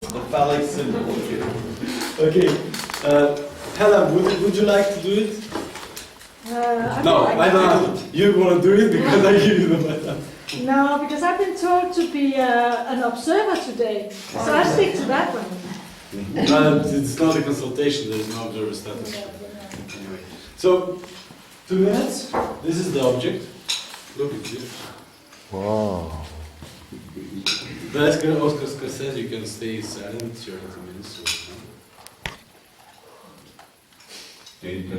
The phallic symbol. Okay. Helen, would you like to do it? No, I don't. You want to do it because I give you the button. No, because I've been told to be an observer today, so I stick to that one. It's not a consultation, there is no observer status. Anyway. So, 2 minutes. This is the object. Look at this. Wow. As Oscar says, you can stay silent during 2 minutes. Peter,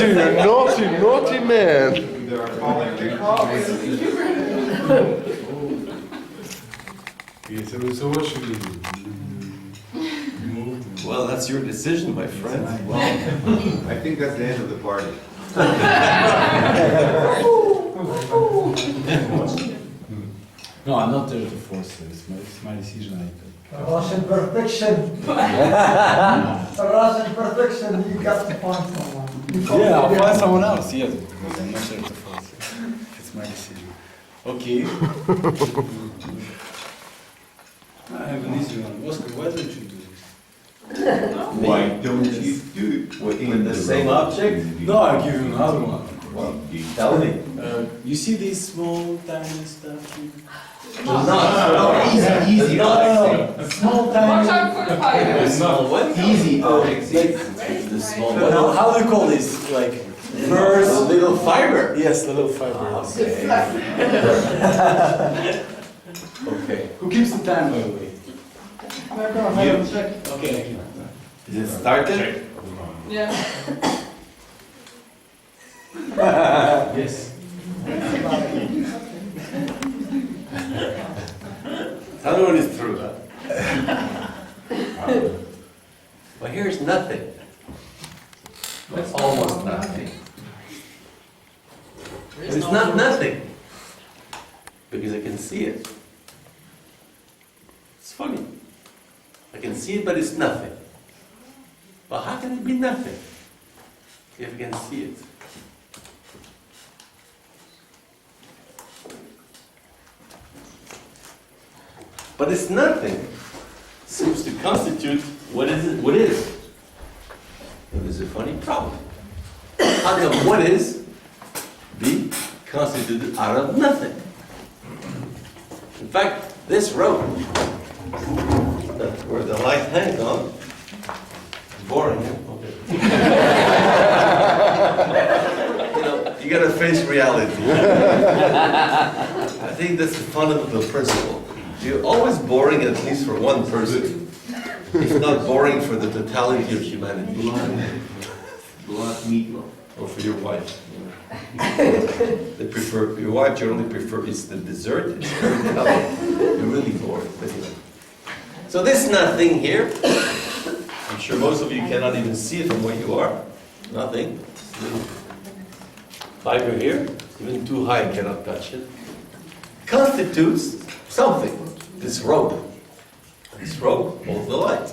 you naughty, naughty man. So what should we do? Well, that's your decision, my friend. Well, I think that's the end of the party. No, I'm not there to force it. It's my decision. Russian perfection. Russian perfection. You got to find someone. Yeah, I'll find someone else. Yes, because I'm not there to force it. It's my decision. Okay. I have an easy one. Oscar, why don't you do this? Why don't you do it? With the same object? No, I'll give you another one. Well, you tell me. You see these small, tiny stuff? Easy. Small, tiny. The small what? Easy objects. The small How what? do you call this? Like The birds? little fiber. Yes, the little fiber. Okay. Who keeps the time, by the way? You. Okay. Is it started? Yeah. Yes. Tell me when it's through. Well, here's nothing. It's almost nothing. But it's not nothing. Because I can see it. It's funny. I can see it, but it's nothing. But how can it be nothing if you can see it? But it's nothing seems to constitute what is it? What is? And there's a funny problem. How come what is be constituted out of nothing? In fact, this rope where the light hangs on, boring, huh? Okay. You gotta face reality. I think that's the fundamental principle. You're always boring, at least for one person, if not boring for the totality of humanity. Blood meatloaf. Or for your wife. They prefer, your wife generally prefers the dessert. You're really bored. So this nothing here, I'm sure most of you cannot even see it from where you are. Nothing. Little fiber here, even too high cannot touch it. Constitutes something. This rope. This rope holds the light.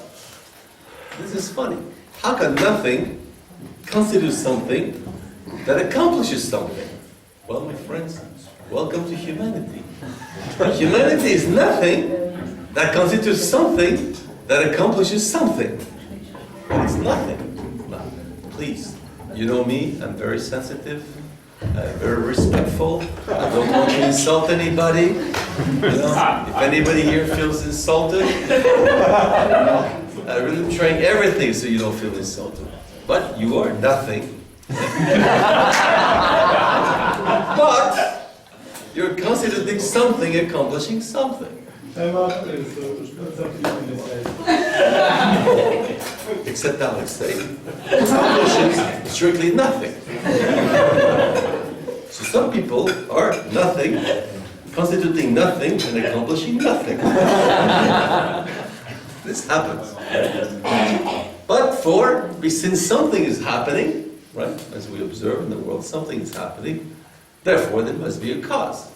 This is funny. How can nothing constitute something that accomplishes something? Well, my friends, welcome to humanity. Humanity is nothing that constitutes something that accomplishes something. But it's nothing. No. Please, you know me, I'm very sensitive. Very respectful. I don't want to insult anybody. If anybody here feels insulted, I really trying everything so you don't feel insulted. But you are nothing. But you're considering something accomplishing something. Except Alex saying accomplishes strictly nothing. So some people are nothing, constituting nothing and accomplishing nothing. This happens. But since something is happening, right, as we observe in the world, something is happening, therefore there must be a cause.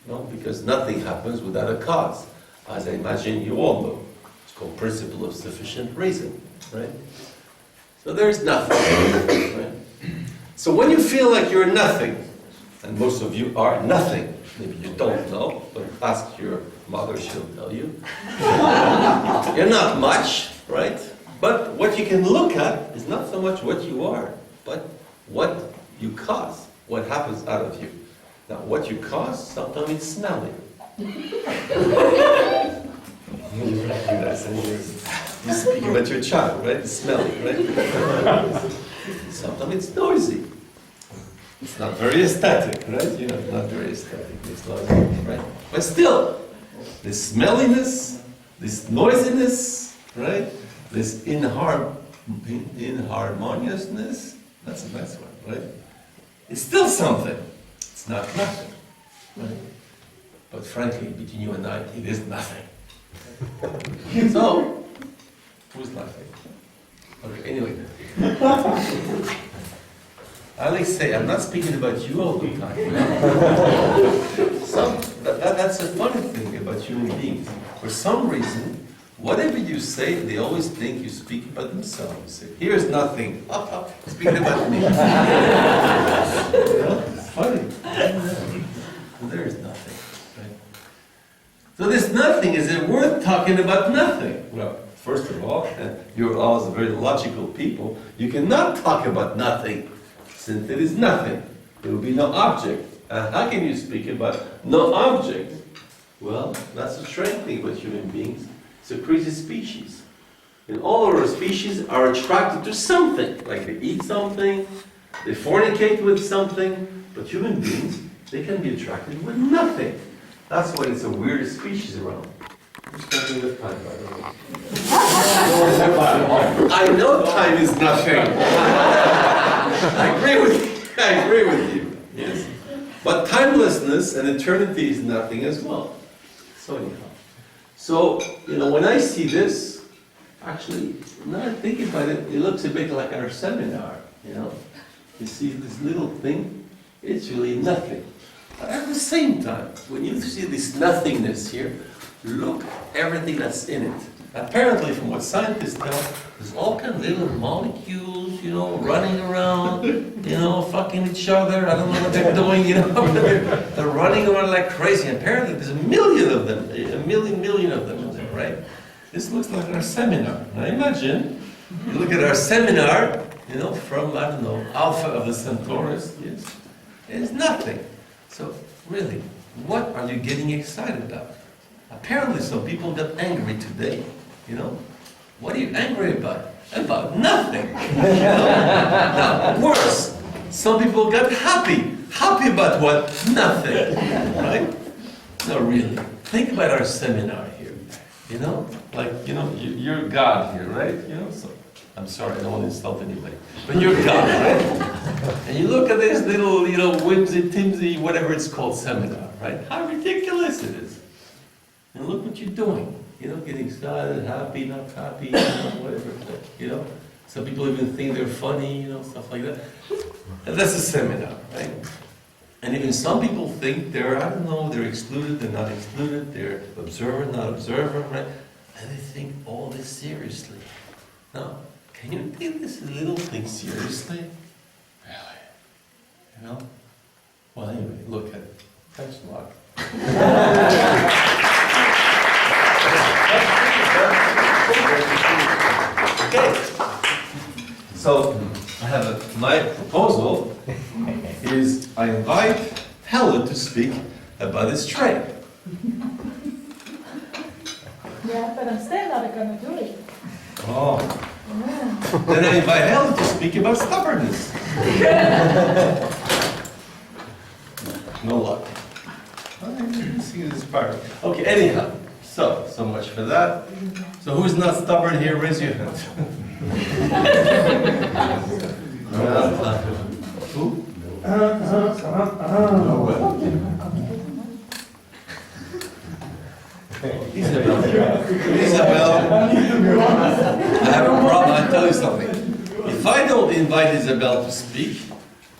No, because nothing happens without a cause, as I imagine you all know. It's called principle of sufficient reason, right? So there's nothing, right? So when you feel like you're nothing, and most of you are nothing, maybe you don't know, but ask your mother, she'll tell you. You're not much, right? But what you can look at is not so much what you are, but what you cause, what happens out of you. Now, what you cause, sometimes it's smelly. You recognize it. You speak about your child, right? It's smelly, right? Sometimes it's noisy. It's not very aesthetic, right? You know, not very aesthetic. It's noisy, right? But still, this smelliness, this noisiness, right? This inharmoniousness, that's a nice one, right? It's still something. It's not nothing, right? But frankly, between you and I, it is nothing. So, who's laughing? Okay, anyway. I like to say, I'm not speaking about you all the time. That's a funny thing about human beings. For some reason, whatever you say, they always think you speak about themselves. Here's nothing. Speaking about me. You know? It's funny. There is nothing. Right? So this nothing, is it worth talking about nothing? Well, first of all, you're all very logical people, you cannot talk about nothing, since it is nothing. There will be no object. How can you speak about no object? Well, that's a strange thing about human beings. It's a crazy species. And all of our species are attracted to something. Like they eat something, they fornicate with something, but human beings, they can be attracted with nothing. That's why it's the weirdest species around. I'm spending with time, by the way. I know time is nothing. I agree with you. Yes. But timelessness and eternity is nothing as well. So anyhow. So, when I see this, actually, now I think about it, it looks a bit like our seminar, You see this little thing, it's really nothing. But at the same time, when you see this nothingness here, look everything that's in it. Apparently, from what scientists tell, there's all kinds of little molecules, running around, fucking each other. I don't know what they're doing, They're running around like crazy. Apparently, there's a million of them in there, right? This looks like our seminar. Now imagine, you look at our seminar, from, I don't know, Alpha of the Centaurus, yes, it's nothing. So, really, what are you getting excited about? Apparently, some people got angry today, What are you angry about? About nothing, Now, worse, some people got happy. Happy about what? Nothing, right? No, really. Think about our seminar here, you're God here, right? So, I'm sorry, I don't want to insult anybody. But you're God, right? And you look at this little, whimsy-timsy, whatever it's called, seminar, right? How ridiculous it is. And look what you're doing. Getting excited, happy, not happy, whatever, Some people even think they're funny, stuff like that. And that's a seminar, right? And even some people think they're excluded, they're not excluded, they're observer, not observer, right? And they think all this seriously. Now, can you take this little thing seriously? Really? Well, anyway, look at it. Thanks a lot. Okay. So, my proposal is I invite Helen to speak about this tray. Yeah, but I'm still not gonna do it. Oh. Then I invite Helen to speak about stubbornness. No luck. See this part. Okay, anyhow. So much for that. So who's not stubborn here? Raise your hand. Who? Isabel. I have a problem. I'll tell you something. If I don't invite Isabel to speak,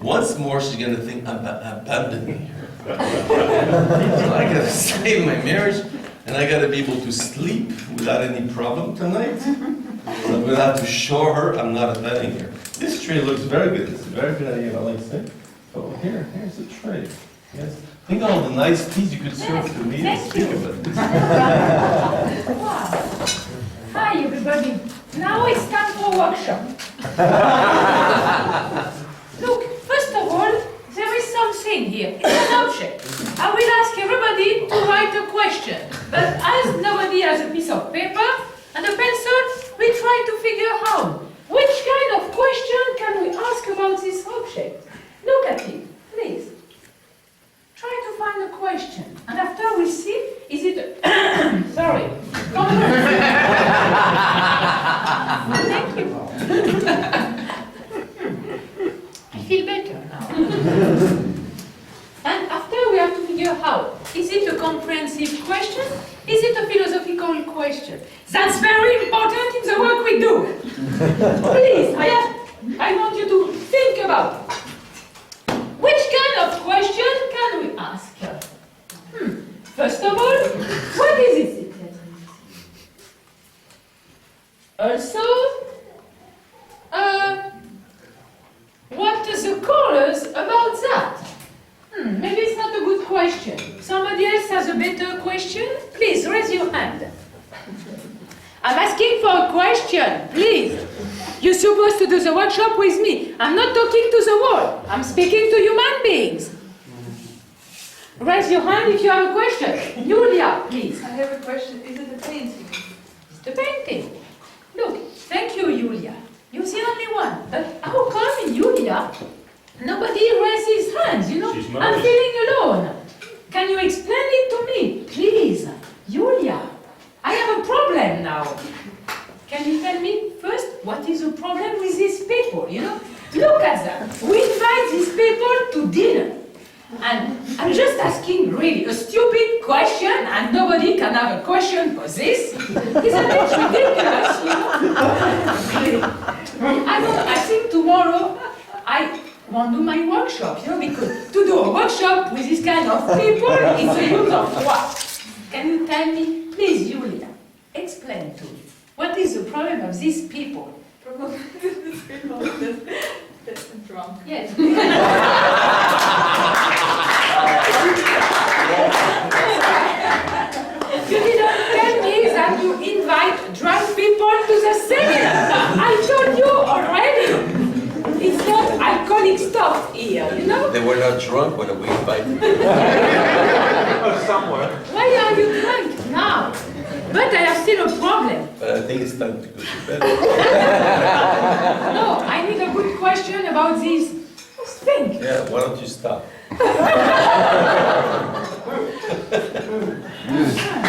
once more she's going to think I'm abandoning her. So I gotta save my marriage, and I gotta be able to sleep without any problem tonight. So I'm gonna have to show her I'm not abandoning her. This tray looks very good. It's a very good idea, I like it. So here's the tray. Yes. Think of all the nice teas you could serve to me and speak about this. Wow. Hi everybody. Now it's time for workshop. Look, first of all, there is something here. It's an object. I will ask everybody to write a question. But as nobody has a piece of paper and a pencil, we try to figure out which kind of question can we ask about this object. Look at it, please. Try to find a question. And after we see, is it a sorry. Thank you. I feel better now. And after we have to figure out, is it a comprehensive question? Is it a philosophical question? That's very important in the work we do. Please, I want you to think about it. Which kind of question can we ask? First of all, what is it? Also, what are the colors about that? Maybe it's not a good question. Somebody else has a better question? Please, raise your hand. I'm asking for a question, please. You're supposed to do the workshop with me. I'm not talking to the wall. I'm speaking to human beings. Raise your hand if you have a question. Julia, please. I have a question. Is it a painting? It's the painting. Look, thank you, Julia. You're the only one. But how come, Julia, nobody raises hands, you know? I'm feeling alone. Can you explain it to me, please? Julia, I have a problem now. Can you tell me first what is the problem with these people, you know? Look at them. We invite these people to dinner. And I'm just asking really a stupid question and nobody can have a question for this. Isn't it ridiculous, you know? I think tomorrow I won't do my workshop, you know, because to do a workshop with this kind of people is a use of what? Can you tell me, please, Julia, explain to me. What is the problem of these people? Probably these people that's drunk. Yes. You didn't tell me that you invite drunk people to the seminar. I told you already. It's not alcoholic stuff here, you know? They were not drunk when we invited them. Somewhere. Why are you drunk now? But I have still a problem. But I think it's time to go to bed. No, I need a good question about this thing. Yeah, why don't you stop?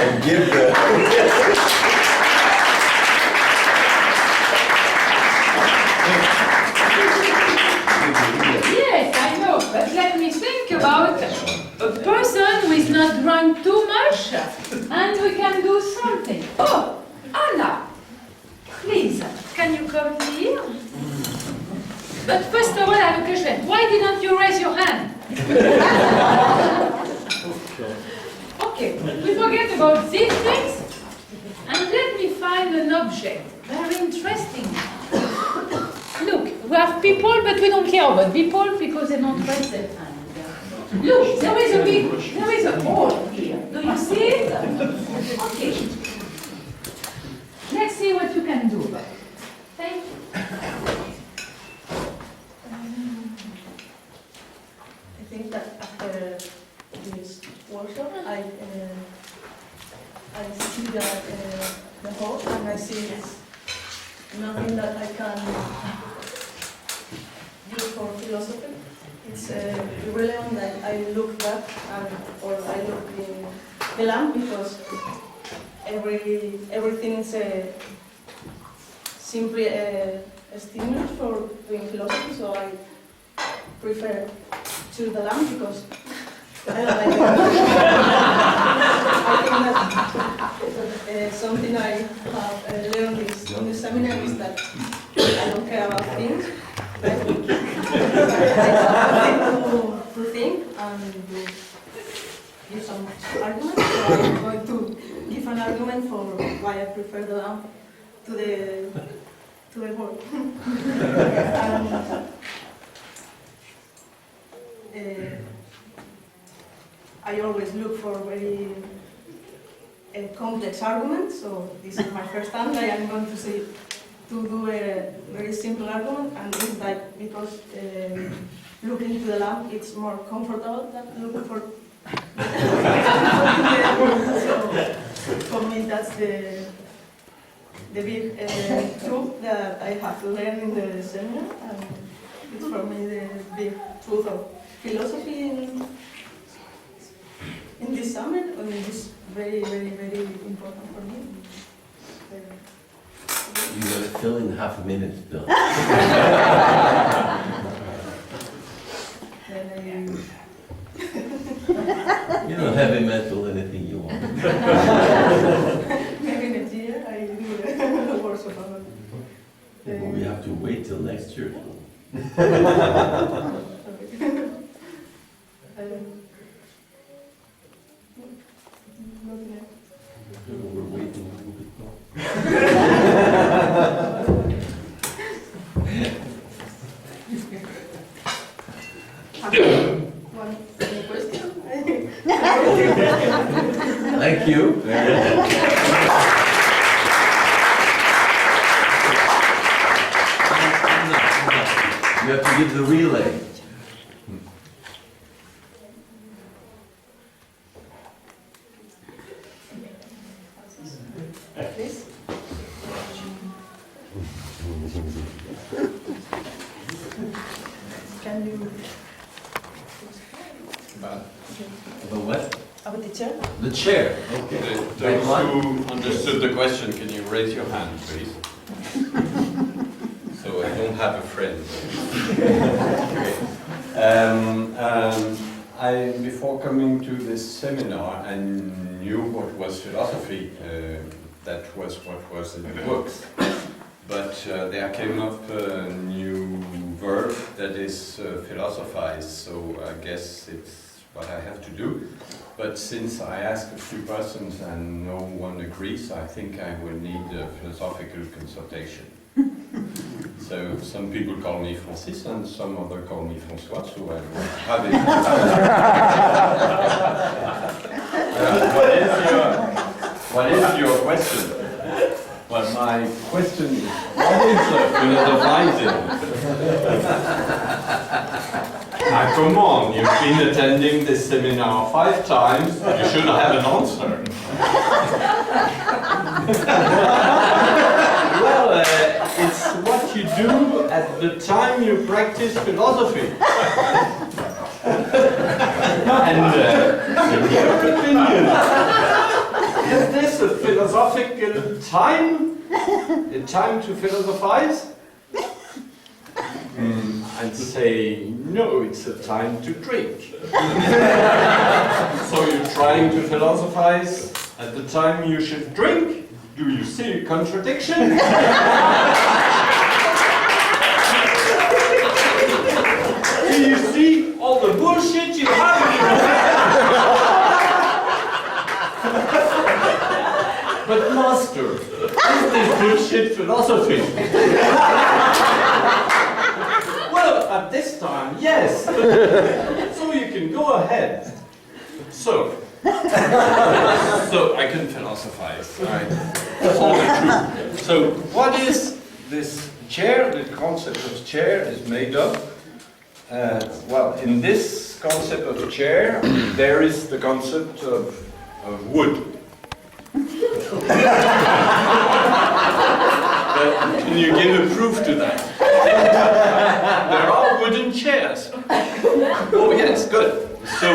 And give the... Yes, I know, but let me think about a person who is not drunk too much, and we can do something. Oh, Anna, please, can you come here? But first of all, I have a question. Why didn't you raise your hand? Okay, we forget about these things, and let me find an object. Very interesting. Look, we have people, but we don't care about people because they don't raise their hand. Look, there is a hole here. Do you see it? Okay. Let's see what you can do. Thank you. I think that after this workshop, I see that the whole, and I see it's nothing that I can use for philosophy. It's irrelevant that I look back or I look in the lamp because everything is simply a stimulus for doing philosophy. So I prefer to the lamp because I don't like it. I think that something I have learned in this seminar is that I don't care about things. I have to think and do give some argument. So I'm going to give an argument for why I prefer the lamp to the board. I always look for very complex arguments, so this is my first time. I am going to do a very simple argument, and it's like because looking to the lamp it's more comfortable than looking for. So for me that's the big truth that I have to learn in the seminar, and it's for me the big truth of philosophy in this summer, and it's very, very, very important for me. You gotta fill in half a minute, Bill. You know, heavy metal, anything you want. Maybe next year I do a workshop about Well, we have to wait till next year. We're waiting a little bit more. one question. Thank you. You have to give the relay. Please. Can you The what? about the chair? The chair. Okay. Those who understood the question, can you raise your hand, please? So I don't have a friend. Before coming to this seminar, I knew what was philosophy. That was what was in the books. But there came up a new verb that is philosophize, so I guess it's what I have to do. But since I asked a few persons and no one agrees, I think I will need a philosophical consultation. So some people call me Francis and some other call me François, so I will have it. What is your question? Well, my question is, what is philosophizing? Come on, you've been attending this seminar 5 times, you should have an answer. Well, it's what you do at the time you practice philosophy. And in your opinion, is this a philosophical time? A time to philosophize? I'd say, no, it's a time to drink. So you're trying to philosophize at the time you should drink? Do you see a contradiction? Do you see all the bullshit you have in your head? But master, is this bullshit philosophy? Well, at this time, yes. So you can go ahead. So I can philosophize. Right? That's all the truth. So what is this chair? The concept of chair is made of. Well, in this concept of chair, there is the concept of wood. Can you give a proof to that? There are wooden chairs. Oh yes, good. So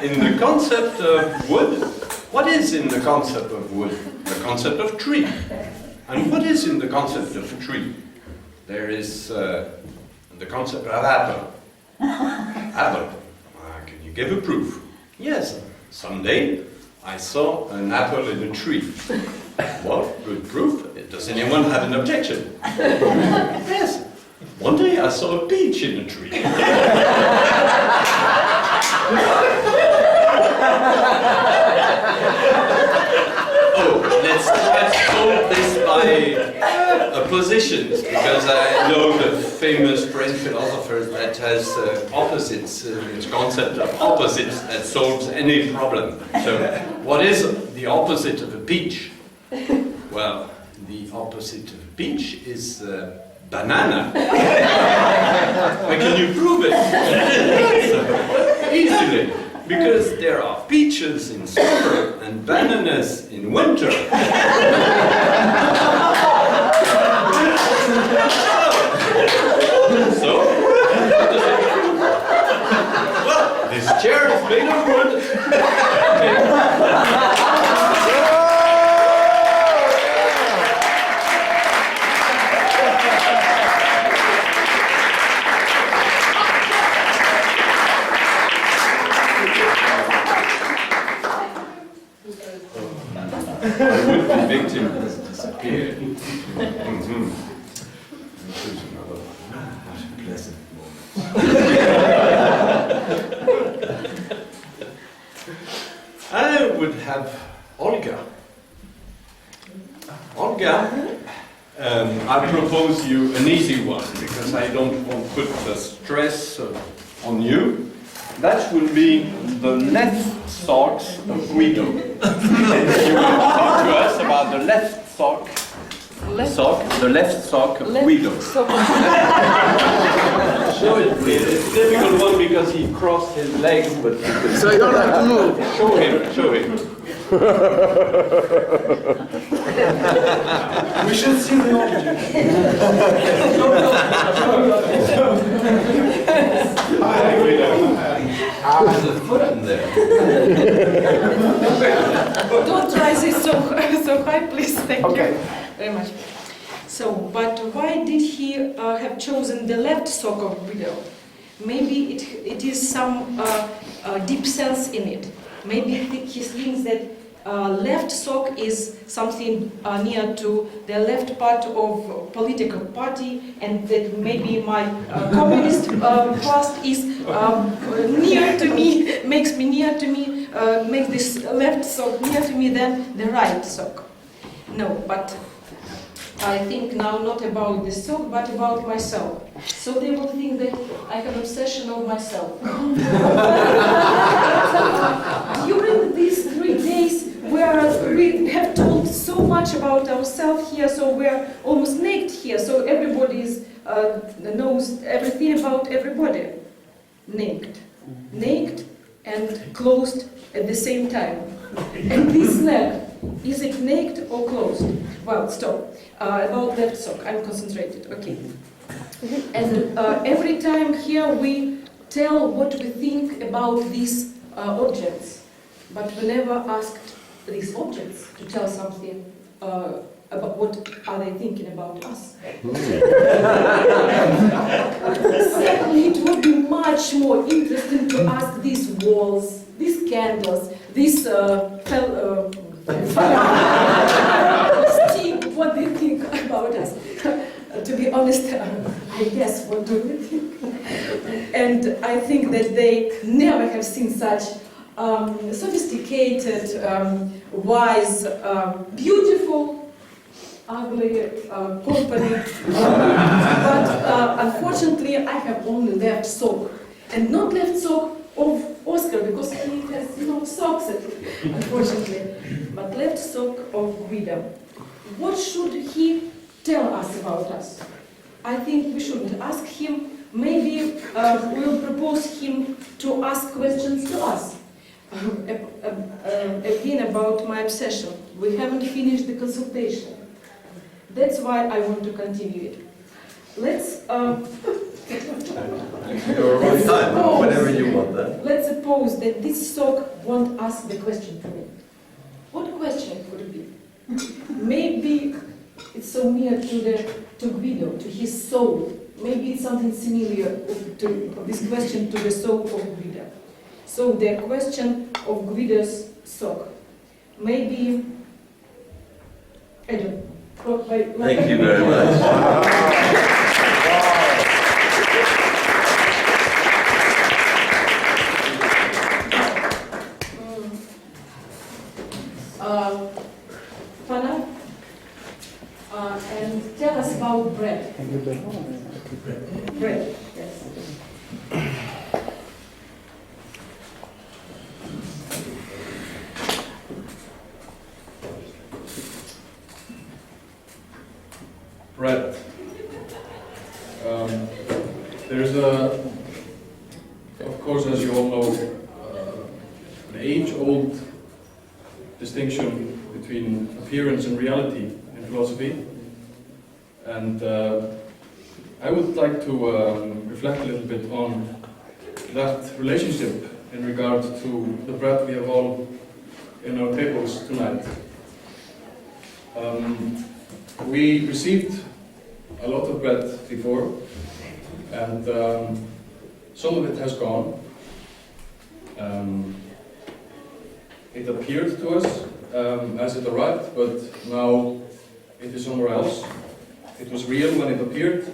in the concept of wood, what is in the concept of wood? The concept of tree. And what is in the concept of tree? There is the concept of apple. Apple. Can you give a proof? Yes. Someday I saw an apple in a tree. Well, good proof. Does anyone have an objection? Yes. One day I saw a peach in a tree. oppositions, because I know the famous French philosopher that has opposites, its concept of opposites that solves any problem. So, what is the opposite of a peach? Well, the opposite of a peach is banana. But can you prove it? Easily. Because there are peaches in summer and bananas in winter. So, well, this chair is made of wood. The victim has disappeared. This is another pleasant moment. I would have Olga. Olga, I propose you an easy one because I don't want to put the stress on you. That will be the left socks of Guido. And you will talk to us about the left sock. The left sock of Guido. Show it, please. It's a difficult one because he crossed his legs, but So I don't have to move. show him. We should see the object. Hi, Guido. There's a foot in there. Don't try this so high, please. Thank you very much. So, but why did he have chosen the left sock of Guido? Maybe it is some deep sense in it. Maybe he thinks that left sock is something near to the left part of political party, and that maybe my communist past is near to me, makes me near to me, makes this left sock near to me than the right sock. No, but I think now not about the sock, but about myself. So they will think that I have obsession of myself. During these 3 days, we have told so much about ourselves here, so we're almost naked here, so everybody knows everything about everybody. Naked. Naked and closed at the same time. And this leg, is it naked or closed? Well, stop. About left sock, I'm concentrated, okay. And every time here we tell what we think about these objects, but we never asked these objects to tell something about what are they thinking about us. Secondly, it would be much more interesting to ask these walls, these candles, these Steve, what do you think about us? To be honest, I guess, what do you think? And I think that they never have seen such sophisticated, wise, beautiful, ugly company. But unfortunately, I have only left sock. And not left sock of Oscar, because he has no socks, unfortunately. But left sock of Guido. What should he tell us about us? I think we shouldn't ask him. Maybe we'll propose him to ask questions to us. Again, about my obsession. We haven't finished the consultation. That's why I want to continue it. Let's Whenever you want that. Let's suppose that this sock won't ask the question to me. What question could it be? Maybe it's so near to Guido, to his soul. Maybe it's something similar to this question to the soul of Guido. So the question of Guido's sock. Maybe, I don't know. Thank you very much. and tell us about bread. Bread, yes. Bread. There's a, of course, as you all know, an age-old distinction between appearance and reality in philosophy. And I would like to reflect a little bit on that relationship in regard to the bread we have all in our tables tonight. We received a lot of bread before, and some of it has gone. It appeared to us as it arrived, but now it is somewhere else. It was real when it appeared,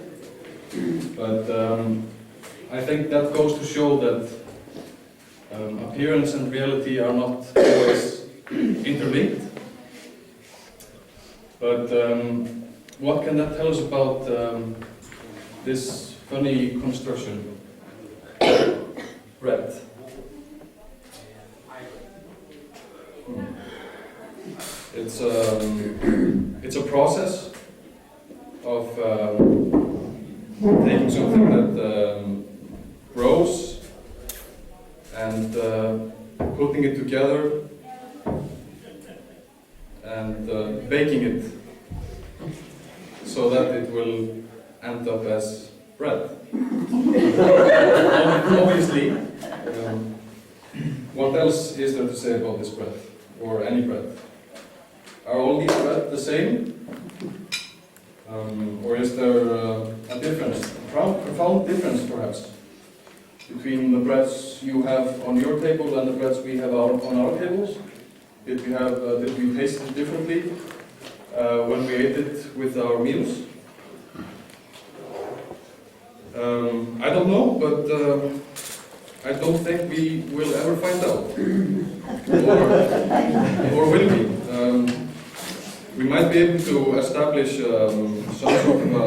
but I think that goes to show that appearance and reality are not always interlinked. But what can that tell us about this funny construction, bread? It's a process of taking something that grows and putting it together and baking it so that it will end up as bread. Obviously, what else is there to say about this bread, or any bread? Are all these bread the same? Or is there a difference, a profound difference perhaps, between the breads you have on your table and the breads we have on our tables? Did we taste it differently when we ate it with our meals? I don't know, but I don't think we will ever find out. Or will we? We might be able to establish some sort of a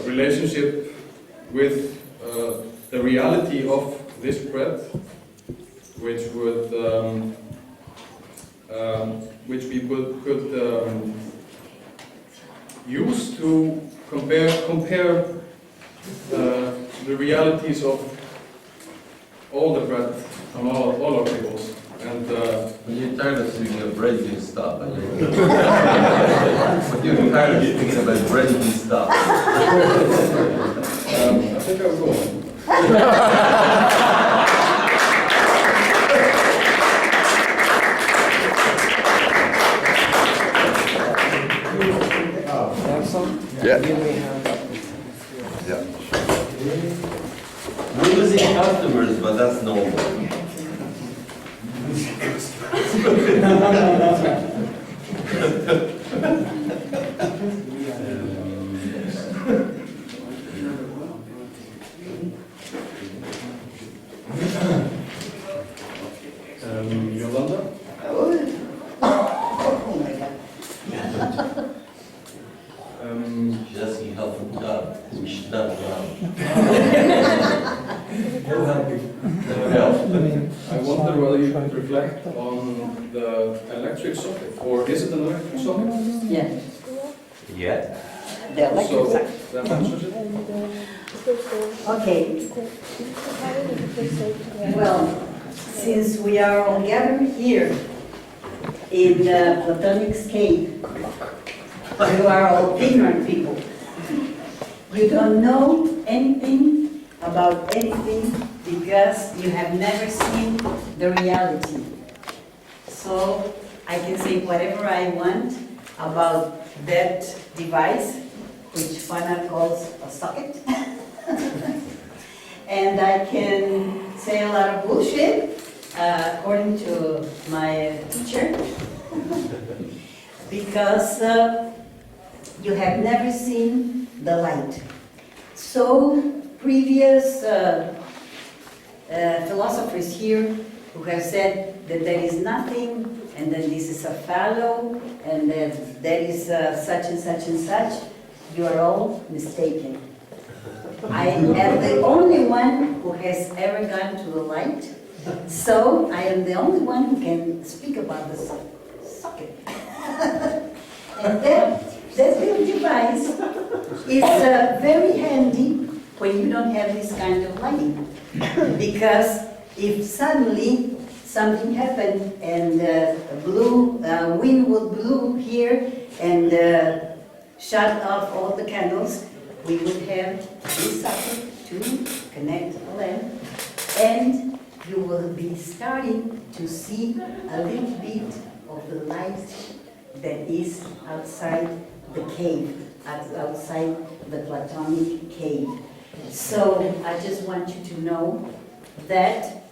relationship with the reality of this bread, which we could use to compare the realities of all the bread on all our tables. And when you're tired of thinking of bread, you can stop. When you're tired of thinking about bread, you can stop. I think I'll go on. Yeah. We're losing customers, but that's normal. Yolanda? She's asking help from God. We should not allow. I wonder whether you could reflect on the electric socket, or is it an electric socket? Yeah, Yeah. the electric So, socket. that answers it? Okay. Well, since we are all gathered here in the Platonic scale, you are all ignorant people. You don't know anything about anything because you have never seen the reality. So I can say whatever I want about that device, which Juana calls a socket. And I can say a lot of bullshit, according to my teacher, because you have never seen the light. So previous philosophers here who have said that there is nothing and then this is a fallow, and then that is such and such and such, you are all mistaken. I am the only one who has ever gone to the light, so I am the only one who can speak about the socket. And that little device is very handy when you don't have this kind of lighting. Because if suddenly something happened and wind would blow here and shut off all the candles, we would have this socket to connect the lamp, and you will be starting to see a little bit of the light that is outside the cave, outside the Platonic cave. So I just want you to know that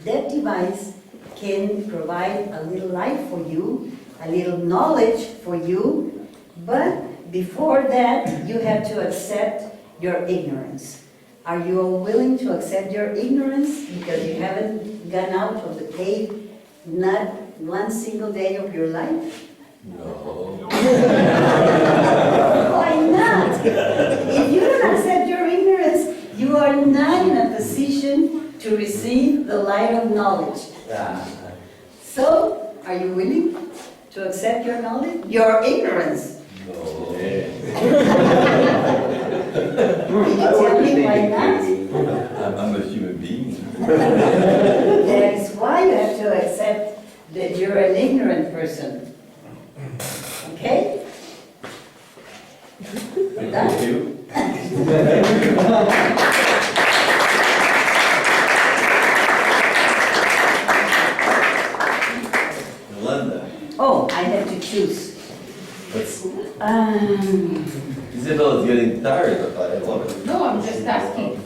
that device can provide a little light for you, a little knowledge for you, but before that you have to accept your ignorance. Are you all willing to accept your ignorance because you haven't gone out of the cave not one single day of your life? No. Why not? If you don't accept your ignorance, you are not in a position to receive the light of knowledge. So, are you willing to accept your knowledge? Your ignorance. No. Can you tell me why not? I'm a human being. That is why you have to accept that you're an ignorant person. Okay? Thank you. Yolanda, Oh, I have to choose. Isabel is getting tired, but I love it. No, I'm just asking.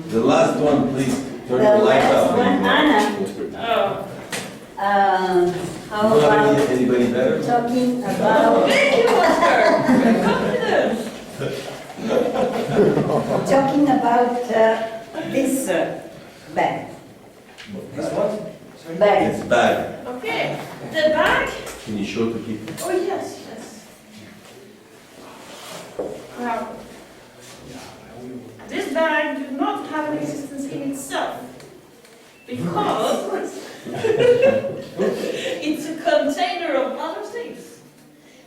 The last one, please. Turn The the light last off. one, Anna. How about Anybody better? talking about talking about this bag? This one? Bag. It's bag. Okay, the bag. Can you show to people? Oh, yes, yes. Now, this bag does not have an existence in itself because it's a container of other things.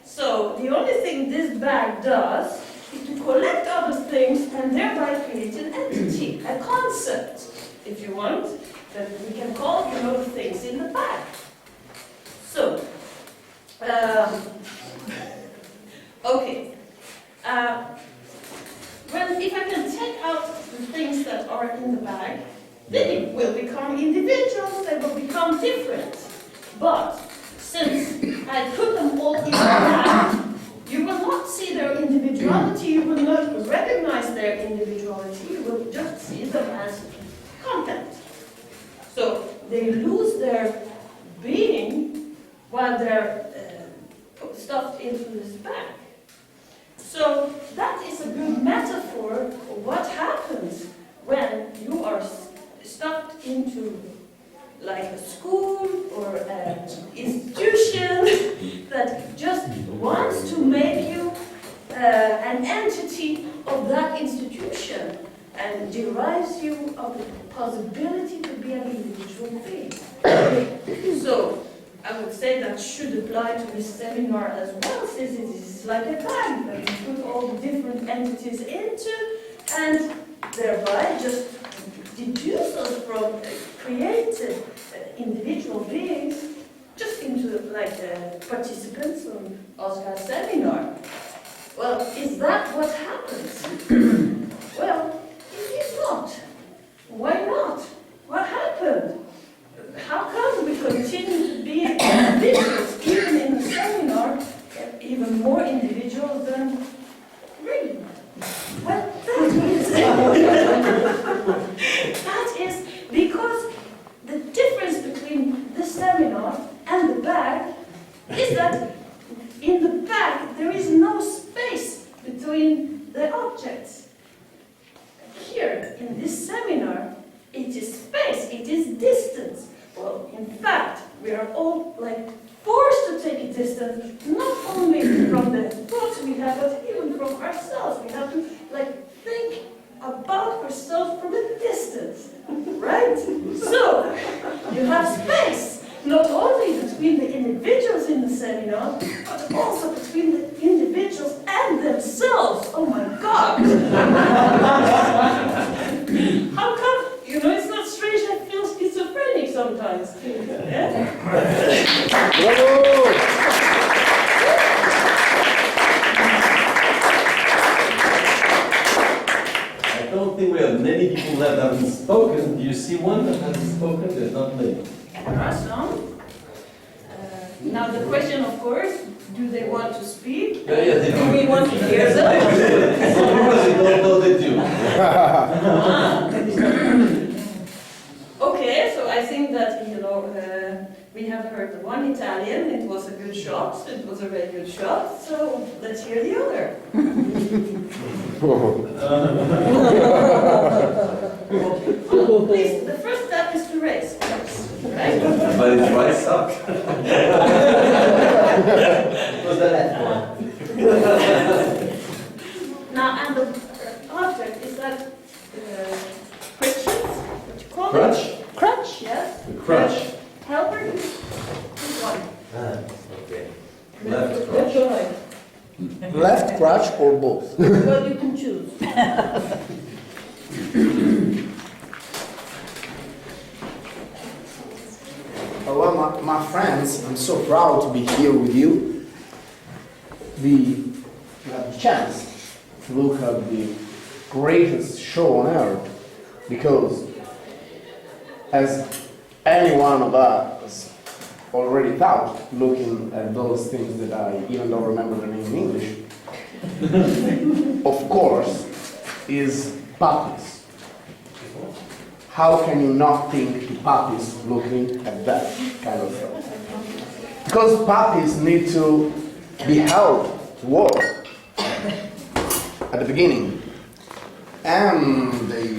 So the only thing this bag does is to collect other things and thereby create an entity, a concept, if you want, that we can call, the things in the bag. So, okay. Well, if I can take out the things that are in the bag, then it will become individuals, they will become different. But since I put them all in the bag, you will not see their individuality, you will not recognize their individuality, you will just see them as content. So they lose their being while they're stuffed into this bag. So that is a good metaphor of what happens when you are stuffed into like a school or an institution that just wants to make you an entity of that institution and derives you of the possibility to be an individual being. So I would say that should apply to this seminar as well, since it is like a bag that you put all the different entities into and thereby just deduce us from created individual beings just into like participants on Oscar's seminar. Well, is that what happens? Well, it is not. Why not? What happened? How come we continue to be individuals, even in the seminar, even more individuals than really? Well, that is because the difference between the seminar and the bag is that in the bag there is no space between the objects. it is distance. Well, in fact, we are all like forced to take a distance, not only from the thoughts we have, but even from ourselves. We have to like think about ourselves from a distance, right? So, you have space, not only between the individuals in the seminar, but also between the individuals and themselves. Oh my God! How come, you know, it's not strange I feel schizophrenic sometimes. Yeah? I don't think we have many people that haven't spoken. Do you see one that hasn't spoken? There's not many. There are some. Now the question, of course, do they want to speak? Yeah, they Do we want to hear them? Some people they don't know they do. Okay, so I think that, you know, we have heard the one Italian, it was a good shot, it was a very good shot, so let's hear the other. Please, the first step is to raise, right? But it's right suck. Was the left one? Now, and the object is that Christians, what you call Crutch? it? Crutch, yes. The crutch. Helper, which one? Okay. Left crutch. Left or right? Left crutch or both? Well, you can choose. Well, my friends, I'm so proud to be here with you. We have the chance to look at the greatest show on earth because, as any one of us already thought, looking at those things that I even don't remember the name in English, of course, is puppies. How can you not think to puppies looking at that kind of thing? Because puppies need to be held to work at the beginning. And they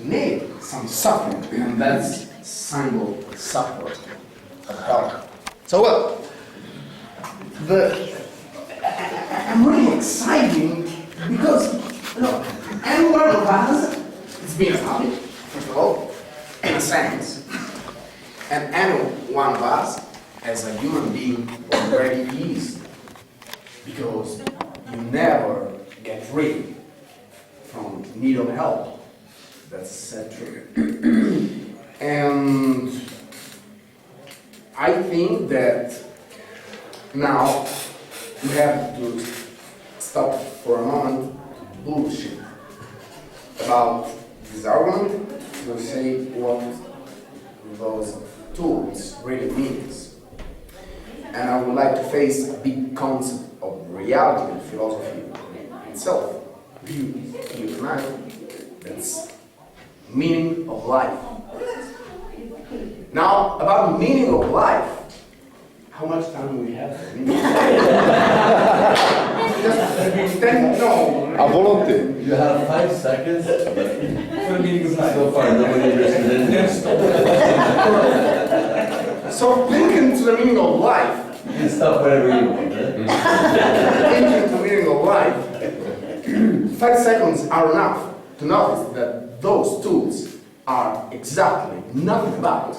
need some suffering, and that's symbol suffering of help. So well, I'm really excited because any one of us has been a puppy. First of all, in a sense. And any one of us, as a human being, already is. Because you never get rid from need of help. That's set true. And I think that now we have to stop for a moment bullshit about this argument to say what those tools really means. And I would like to face a big concept of reality and philosophy itself. You tonight, that's meaning of life. Now, about meaning of life, how much time do we have? A volonté. You have 5 seconds. So far, nobody interested in this. So thinking to the meaning of life. You can stop wherever you want. Thinking to the meaning of life. 5 seconds are enough to notice that those tools are exactly nothing about.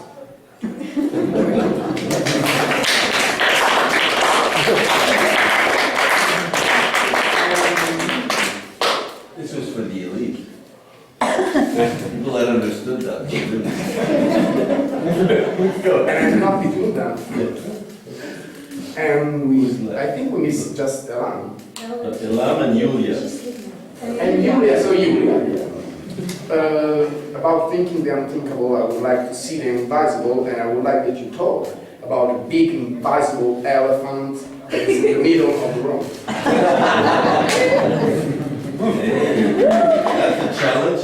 This was for the elite. People that understood that. And I'm not between them. And I think we miss just Elam. Elam and Yulia. And Yulia, so Yulia. About thinking the unthinkable, I would like to see the invisible, and I would like that you talk about a big invisible elephant that's in the middle of the room. That's a challenge.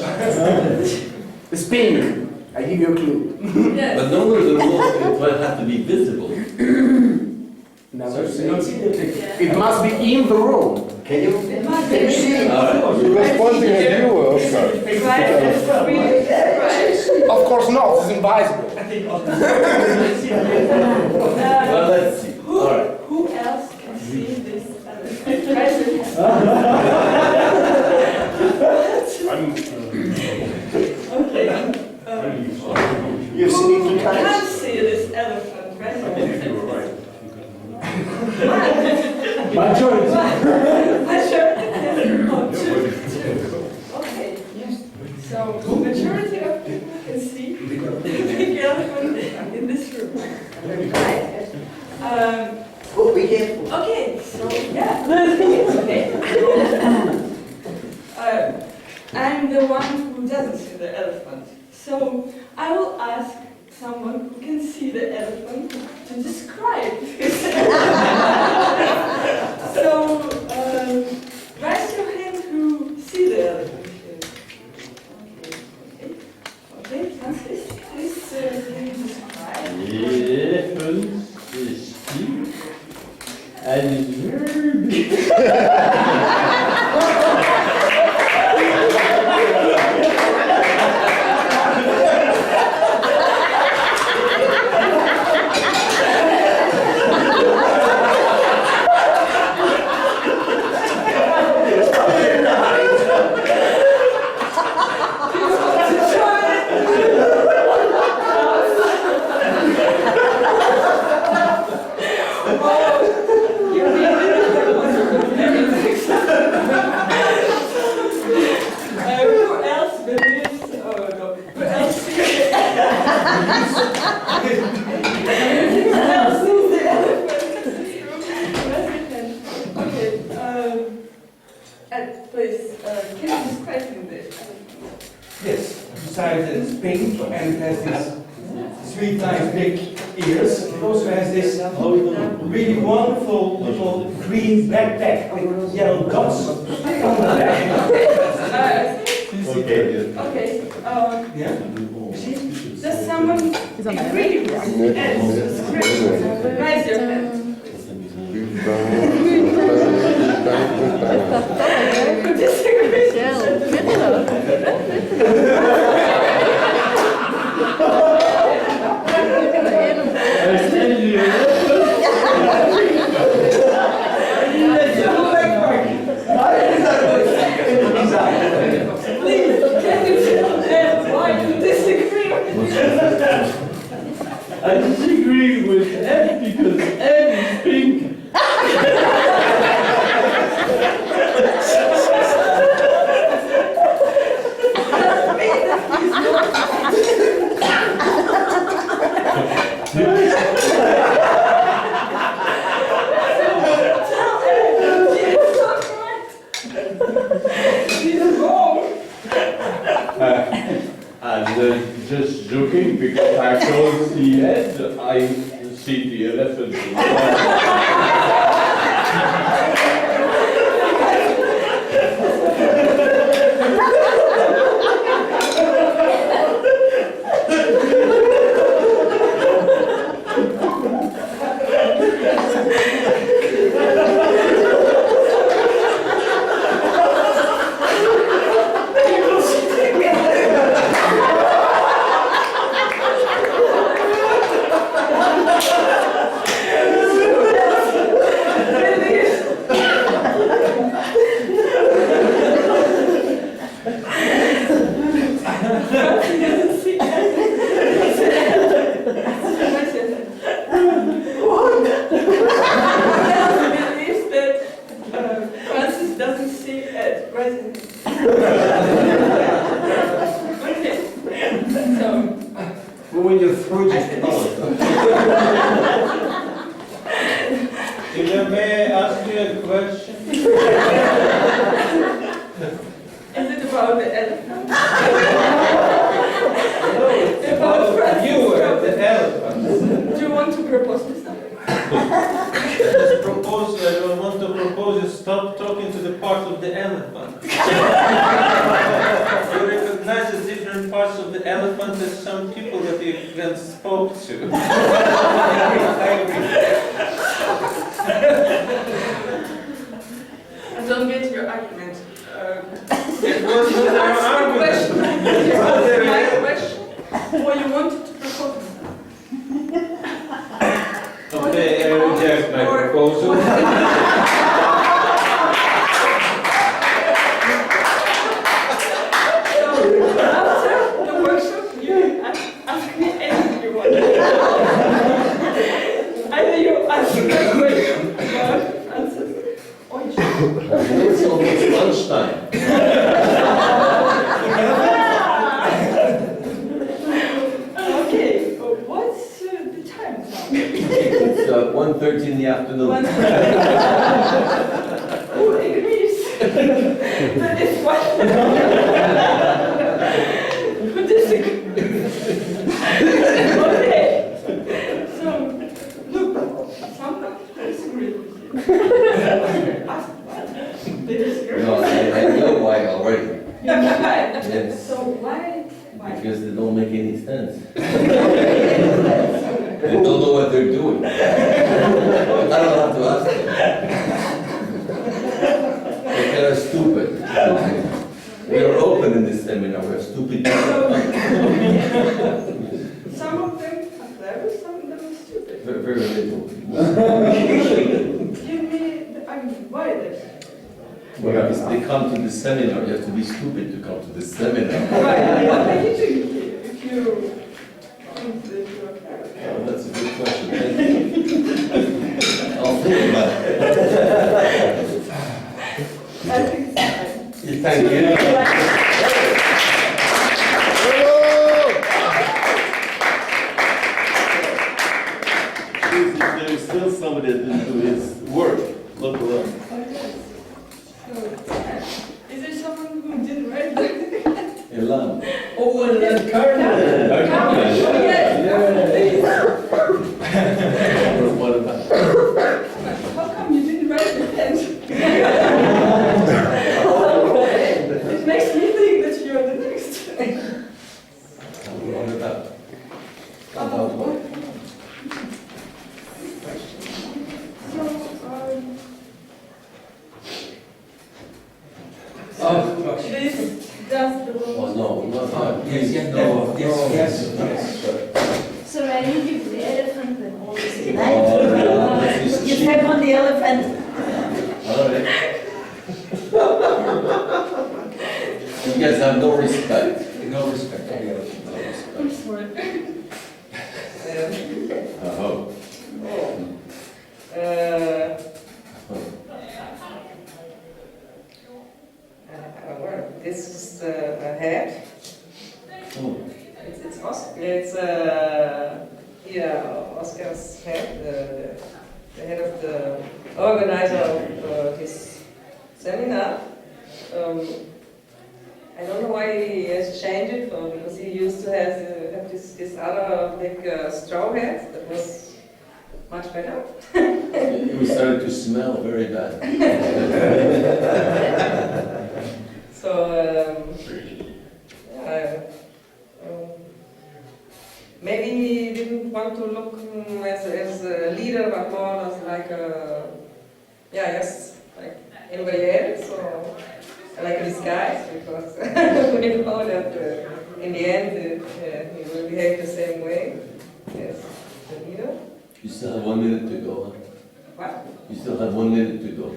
Spinning. I give you a clue. Yes. But no one's rules, it might have to be visible. Never say. It must be in the room. Can you? It must Can you be. see? He was pointing at you, Oscar. Right, Of course not, it's invisible. I think Well, let's see. All right. Who else can see this elephant? Okay. You see, Who can't see this elephant? I think you were right. Majority. Okay. So majority of people can see the elephant in this room. Oh, be careful. Okay, so yeah. Okay. I'm the one who doesn't see the elephant. So I will ask someone who can see the elephant to describe this. So raise your hand who see the elephant here. Okay, Francis, please can you describe? Elephant is here and is very big. Please, can you describe me this? Yes, besides that it's pink and it has these 3 times big ears, it also has this really wonderful little green backpack with yellow dots on the back. Okay. Yeah? Does someone agree with Ed's description? Raise your hand. Who disagrees? Please, can you tell Ed why you disagree with I disagree with Ed because Ed is pink. And just joking because I don't see Ed, I see the elephant. When your throat is May I ask you a question? Is it about the elephant? No, it's about you and the elephant. Do you want to propose to something? I want to propose you stop talking to the part of the elephant. You recognize the different parts of the elephant as some people that you then spoke to. I agree. I don't get your argument. It wasn't our argument. My question. So you wanted to propose? Okay, I reject my proposal. After the workshop, you can ask me anything you want. Either you ask me a question about answers, or you It's almost lunchtime. Okay, what's the time now? It's 1:30 in the afternoon. Who agrees? That is one. Who disagrees? Okay. So, look, someone disagrees with you. Ask what? They disagree? No, I know why already. Yes. So why? Because they don't make any sense. They don't know what they're doing. I don't have to ask them. They're kind of stupid. We are open in this seminar. We are stupid people. Some of them are clever, some of them are stupid. Very little. Give me the argument. Why this? Well, because they come to the seminar, you have to be stupid to come to the seminar. Right. What can you do if you think that you are clever? Oh, that's a good question. Thank you. I'll think about it. I think it's fine. Thank you. There is still somebody that didn't do his work. Look around. Is there someone who didn't write the Elan. Oh, and Carmen. What about? How come you didn't write the end? It makes me think that you're the next. What about? About what? This does the Oh, no, not Yes, yes, no, yes, yes, yes. So I need you the elephant and all this. Oh, yeah, this is You cheap. step on the elephant. All right. You guys have no respect. No respect. No I'm respect. sorry. Oh. Well, this is a head. Oh. It's Oscar. It's Oscar's head, the head of the organizer of his seminar. I don't know why he has changed it because he used to have this other big straw hat that was much better. It was starting to smell very bad. So, maybe he didn't want to look as a leader, but more as like a, like anybody else, or like a disguise, because we know that in the end he will behave the same way as the leader. You still have 1 minute to go, huh? What? You still have 1 minute to go.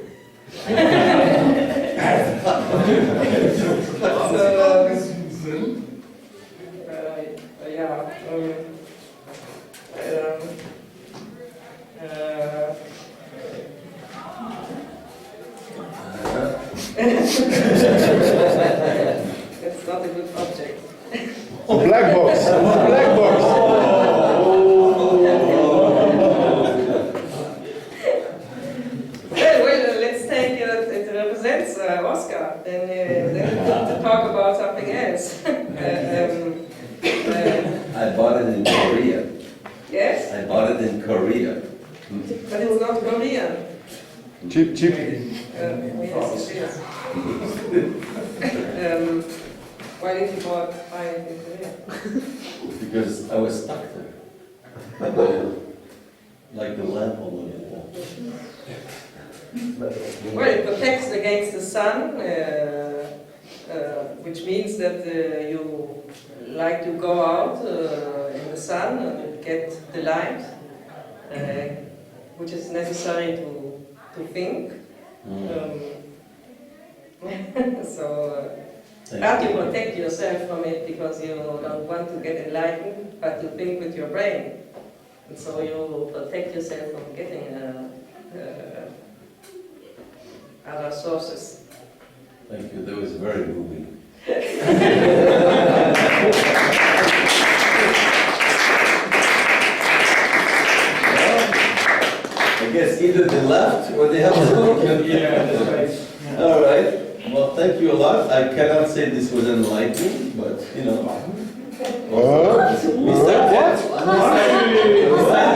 It's not a good object. Oh, black box. Black box. Well, let's take it represents Oscar. Then we could talk about something else. I bought it in Korea. Yes, I bought it in Korea. but it's not Korean. Cheap, cheap. Yes, it is. Why did you buy it in Korea? Because I was stuck there. Like the lamp on the wall. Well, it protects against the sun, which means that you like to go out in the sun and get the light, which is necessary to think. So how do you protect yourself from it, because you don't want to get enlightened, but to think with your brain. And so you protect yourself from getting other sources. Thank you, that was very moving. I guess either they left or they haven't spoken. Yeah, that's right. All right. Well, thank you a lot. I cannot say this was enlightening, but you know. We started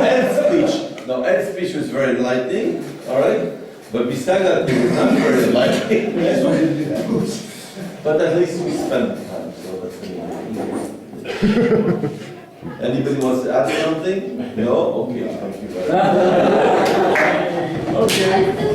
Ed's speech. No, Ed's speech was very enlightening. All right. But besides that, it was not very enlightening. But at least we spent the time, so that's good. Anybody wants to add something? No? Okay, thank you very much. Okay.